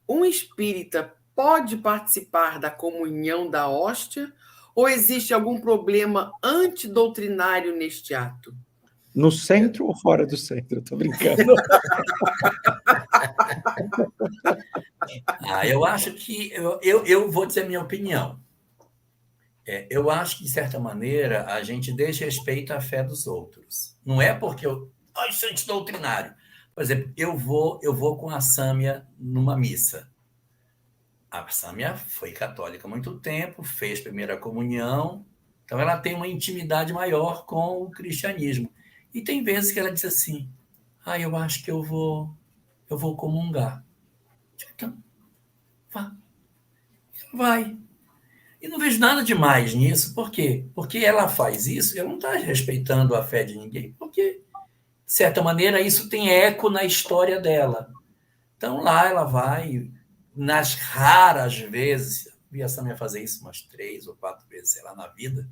um espírita pode participar da comunhão da hóstia ou existe algum problema antidoutrinário neste ato? No centro ou fora do centro? Estou brincando. Eu acho que eu vou dizer minha opinião. Eu acho que, de certa maneira, a gente desrespeita a fé dos outros. Não é porque eu sou antidoutrinário. Por exemplo, eu vou com a Sâmia numa missa. A Sâmia foi católica há muito tempo, fez primeira comunhão, então ela tem uma intimidade maior com o cristianismo. E tem vezes que ela diz assim: eu acho que eu vou comungar. Então, vá. Vai. E não vejo nada demais nisso. Por quê? Porque ela faz isso, ela não está respeitando a fé de ninguém, porque, de certa maneira, isso tem eco na história dela. Então, lá ela vai, nas raras vezes, vi a Samia fazer isso umas 3 ou 4 vezes, sei lá, na vida,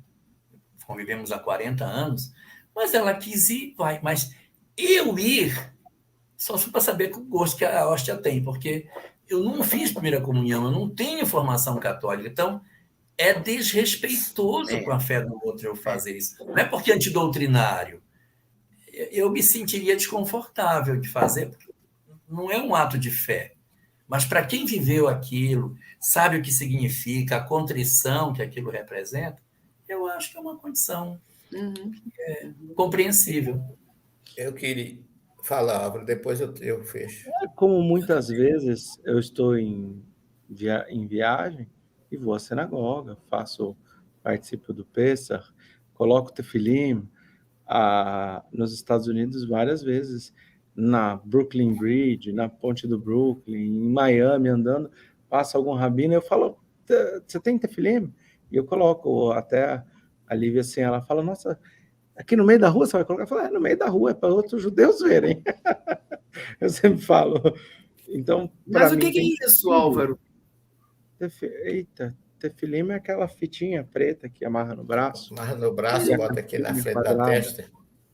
convivemos há 40 anos, mas ela quis ir, vai. Mas eu ir, só para saber o gosto que a hóstia tem, porque eu não fiz primeira comunhão, eu não tenho formação católica, então é desrespeitoso com a fé do outro eu fazer isso. Não é porque é antidoutrinário. Eu me sentiria desconfortável de fazer, porque não é um ato de fé. Mas para quem viveu aquilo, sabe o que significa, a contrição que aquilo representa, eu acho que é uma condição compreensível. Eu queria falar, Álvaro, depois eu fecho. Como muitas vezes eu estou em viagem e vou à sinagoga, participo do Pessah, coloco tefilim, nos Estados Unidos várias vezes, na Brooklyn Bridge, na ponte do Brooklyn, em Miami, andando, passa algum rabino, eu falo, você tem tefilim? E eu coloco, até a Lívia, assim, ela fala, nossa, aqui no meio da rua você vai colocar? Eu falo, no meio da rua, é para outros judeus verem. Eu sempre falo. Então, mas o que é isso, Álvaro? Eita, tefilim é aquela fitinha preta que amarra no braço. Amarra no braço, bota aqui na frente da testa.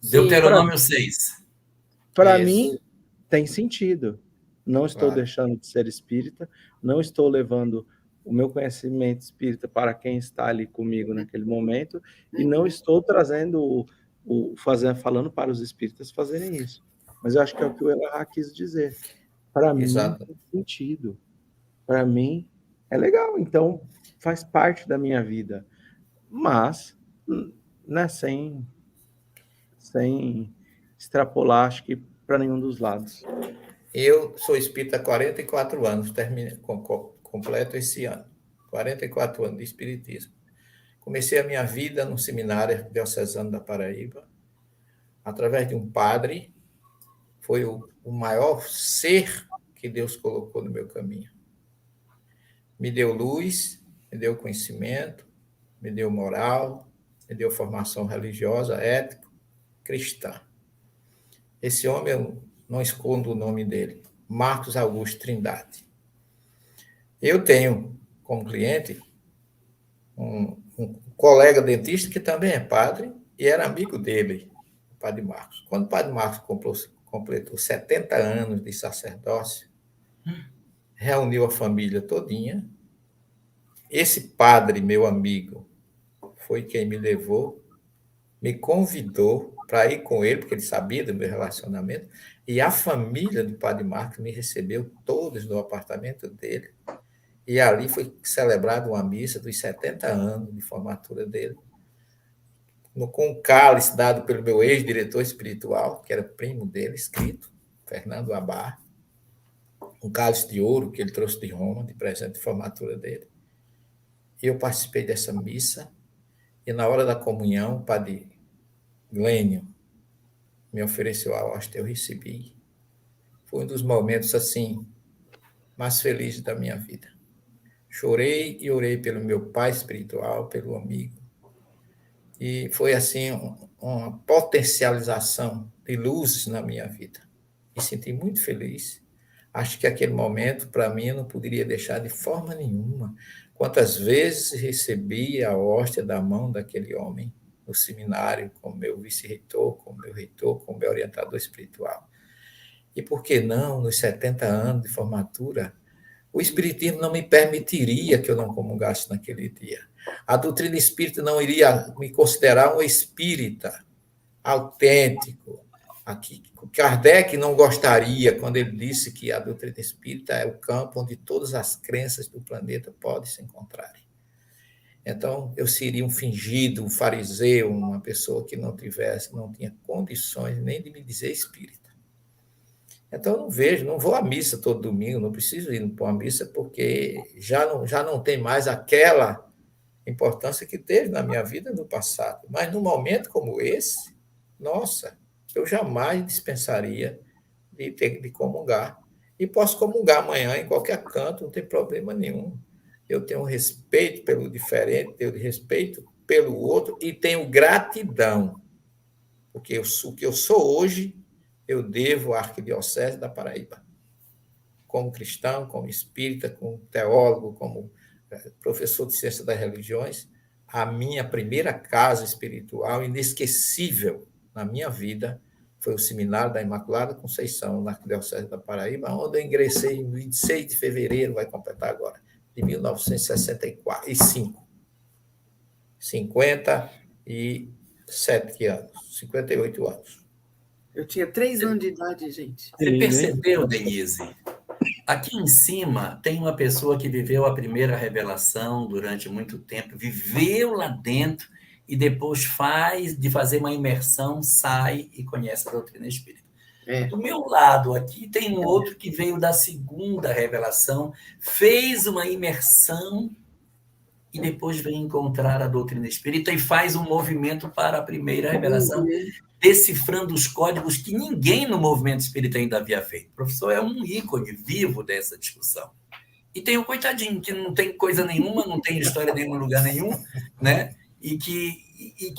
Deuteronômio 6. Para mim, tem sentido. Não estou deixando de ser espírita, não estou levando o meu conhecimento espírita para quem está ali comigo naquele momento, e não estou trazendo falando para os espíritas fazerem isso. Mas eu acho que é o que o Elahá quis dizer. Para mim, tem sentido. Para mim, é legal. Então, faz parte da minha vida. Mas, né, sem extrapolar, acho que para nenhum dos lados. Eu sou espírita há 44 anos, completo esse ano. 44 anos de espiritismo. Comecei a minha vida no seminário diocesano da Paraíba, através de um padre, foi o maior ser que Deus colocou no meu caminho. Me deu luz, me deu conhecimento, me deu moral, me deu formação religiosa, ética, cristã. Esse homem, eu não escondo o nome dele, Marcos Augusto Trindade. Eu tenho como cliente um colega dentista que também é padre e era amigo dele, o padre Marcos. Quando o padre Marcos completou 70 anos de sacerdócio, reuniu a família todinha. Esse padre, meu amigo, foi quem me levou, me convidou para ir com ele, porque ele sabia do meu relacionamento, e a família do padre Marcos me recebeu todos no apartamento dele, e ali foi celebrada uma missa dos 70 anos de formatura dele, com um cálice dado pelo meu ex-diretor espiritual, que era primo dele, escrito, Fernando Abar, um cálice de ouro que ele trouxe de Roma, de presente de formatura dele. E eu participei dessa missa, e na hora da comunhão, o padre Glênio me ofereceu a hóstia, eu recebi. Foi um dos momentos, assim, mais felizes da minha vida. Chorei e orei pelo meu pai espiritual, pelo amigo. E foi, assim, uma potencialização de luzes na minha vida. Me senti muito feliz. Acho que aquele momento, para mim, eu não poderia deixar de forma nenhuma. Quantas vezes recebi a hóstia da mão daquele homem no seminário, como meu vice-reitor, como meu reitor, como meu orientador espiritual. E por que não, nos 70 anos de formatura, O espiritismo não me permitiria que eu não comungasse naquele dia. A doutrina espírita não iria me considerar um espírita autêntico. Aqui, Kardec não gostaria quando ele disse que a doutrina espírita é o campo onde todas as crenças do planeta podem se encontrarem. Então, eu seria um fingido, um fariseu, uma pessoa que não tinha condições nem de me dizer espírita. Então, eu não vejo, não vou à missa todo domingo, não preciso ir para uma missa, porque já não tem mais aquela importância que teve na minha vida no passado. Mas num momento como esse, nossa, eu jamais dispensaria de comungar. E posso comungar amanhã em qualquer canto, não tem problema nenhum. Eu tenho respeito pelo diferente, tenho respeito pelo outro e tenho gratidão. Porque o que eu sou hoje, eu devo à Arquidiocese da Paraíba. Como cristão, como espírita, como teólogo, como professor de ciência das religiões, a minha primeira casa espiritual inesquecível na minha vida foi o Seminário da Imaculada Conceição, na Arquidiocese da Paraíba, onde eu ingressei em 26 de fevereiro, vai completar agora, de 1965. 57 anos, 58 anos. Eu tinha 3 anos de idade, gente. Você percebeu, Denise? Aqui em cima tem uma pessoa que viveu a primeira revelação durante muito tempo, viveu lá dentro e depois de fazer uma imersão, sai e conhece a doutrina espírita. Do meu lado aqui tem um outro que veio da segunda revelação, fez uma imersão e depois vem encontrar a doutrina espírita e faz um movimento para a primeira revelação, decifrando os códigos que ninguém no movimento espírita ainda havia feito. O professor é um ícone vivo dessa discussão. E tem o coitadinho, que não tem coisa nenhuma, não tem história nenhuma em lugar nenhum, né? E que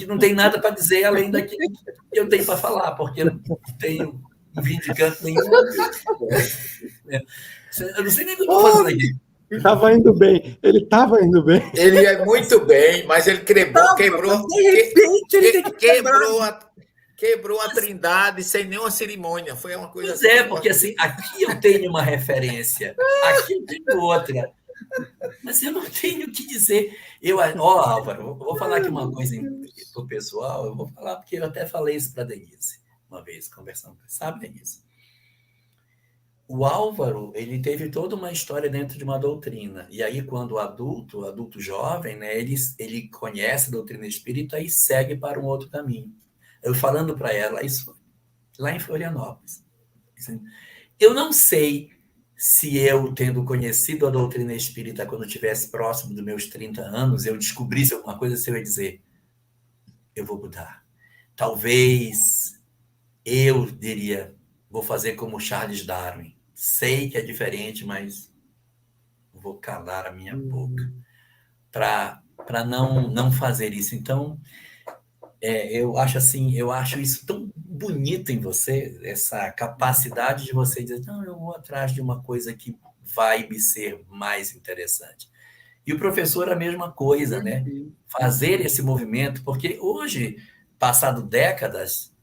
não tem nada para dizer além daquilo que eu tenho para falar, porque eu não tenho vindicante nenhum. Eu não sei nem o que eu estou fazendo aqui. Estava indo bem, ele estava indo bem. Ele é muito bem, mas ele quebrou a trindade sem nenhuma cerimônia. Foi uma coisa assim. Porque assim, aqui eu tenho uma referência, aqui eu tenho outra. Mas eu não tenho o que dizer. Álvaro, eu vou falar aqui uma coisa para o pessoal, eu vou falar porque eu até falei isso para a Denise uma vez, conversando. Sabe, Denise? O Álvaro, ele teve toda uma história dentro de uma doutrina. E aí, quando adulto jovem, né, ele conhece a doutrina espírita e segue para um outro caminho. Eu falando para ela isso lá em Florianópolis. Eu não sei se eu, tendo conhecido a doutrina espírita quando estivesse próximo dos meus 30 anos, eu descobrisse alguma coisa, se eu ia dizer, eu vou mudar. Talvez eu diria, vou fazer como Charles Darwin. Sei que é diferente, mas vou calar a minha boca para não fazer isso. Então, eu acho isso tão bonito em você, essa capacidade de você dizer, não, eu vou atrás de uma coisa que vai me ser mais interessante. E o professor a mesma coisa, né? Fazer esse movimento, porque hoje, passado décadas,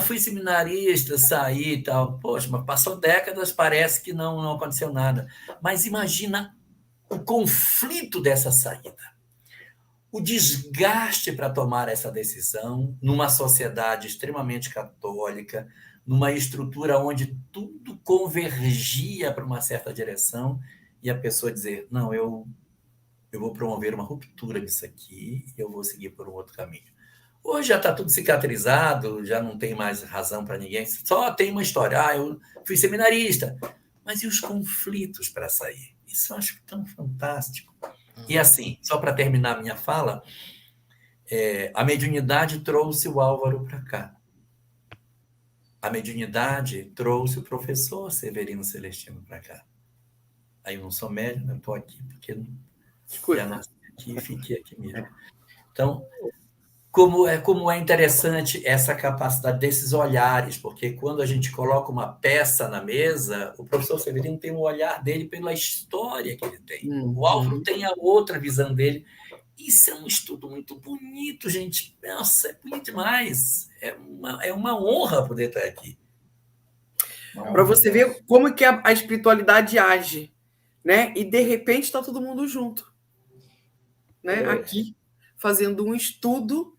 fui seminarista, saí e tal. Poxa, mas passou décadas, parece que não aconteceu nada. Mas imagina o conflito dessa saída. O desgaste para tomar essa decisão numa sociedade extremamente católica, numa estrutura onde tudo convergia para uma certa direção, e a pessoa dizer, não, eu vou promover uma ruptura disso aqui e eu vou seguir por um outro caminho. Hoje já está tudo cicatrizado, já não tem mais razão para ninguém, só tem uma história. Eu fui seminarista. Mas e os conflitos para sair? Isso eu acho tão fantástico. E assim, só para terminar a minha fala, a mediunidade trouxe o Álvaro para cá. A mediunidade trouxe o professor Severino Celestino para cá. Aí eu não sou médium, eu estou aqui porque já nasci aqui e fiquei aqui mesmo. Então, como é interessante essa capacidade desses olhares, porque quando a gente coloca uma peça na mesa, o professor Severino tem um olhar dele pela história que ele tem. O Álvaro tem a outra visão dele. Isso é um estudo muito bonito, gente. Nossa, é bonito demais. É uma honra poder estar aqui. Para você ver como que a espiritualidade age. né? E de repente está todo mundo junto, né? É. Aqui, fazendo um estudo,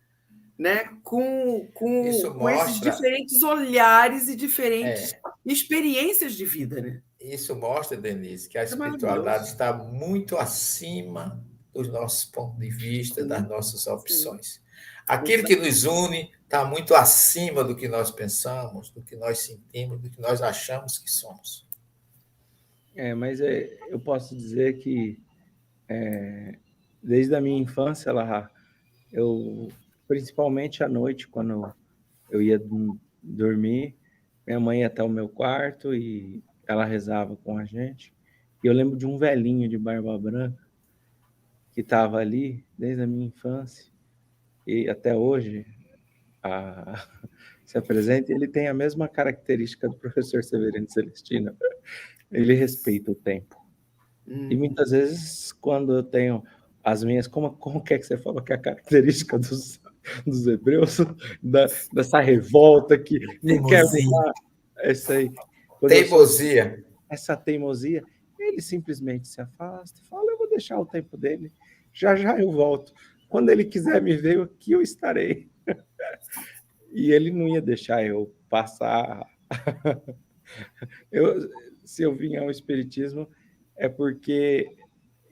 né? Isso Com esses mostra, diferentes olhares e diferentes experiências de vida, né? isso mostra, Denise, que a É espiritualidade maravilhoso. está muito acima dos nossos pontos de vista, das Sim, nossas sim. opções. Aquilo que nos une está muito acima do que nós pensamos, do que nós sentimos, do que nós achamos que somos. Mas eu posso dizer que desde a minha infância, Lahá, eu, principalmente à noite, quando eu ia dormir, minha mãe ia até o meu quarto e ela rezava com a gente. E eu lembro de um velhinho de barba branca que estava ali desde a minha infância e até hoje se apresenta. E ele tem a mesma característica do professor Severino Celestino. Ele respeita o tempo. E muitas vezes, quando eu tenho as minhas... Como que é que você falou que é a característica dos hebreus? Dessa revolta que não quer mudar. Essa aí. Teimosia. Essa teimosia, ele simplesmente se afasta e fala, eu vou deixar o tempo dele, já eu volto. Quando ele quiser me ver, aqui eu estarei. E ele não ia deixar eu passar. Se eu vim ao Espiritismo, é porque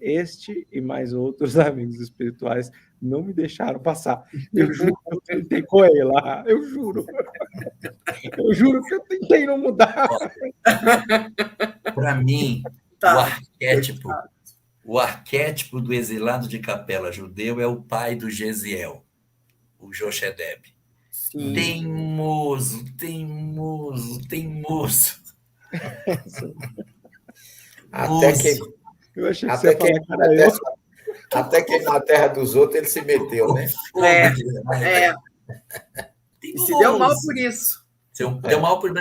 este e mais outros amigos espirituais não me deixaram passar. Eu juro que eu tentei com ele lá. Eu juro. Eu juro que eu tentei não mudar. Para mim, Tá. o arquétipo do exilado de capela judeu é o pai do Gesiel, o Jochedeb. Sim. Teimoso, teimoso, teimoso. Até que, Eu achei que até, você ia falar que era eu. até que na terra dos outros ele se meteu, né? E se deu mal por isso. Deu mal por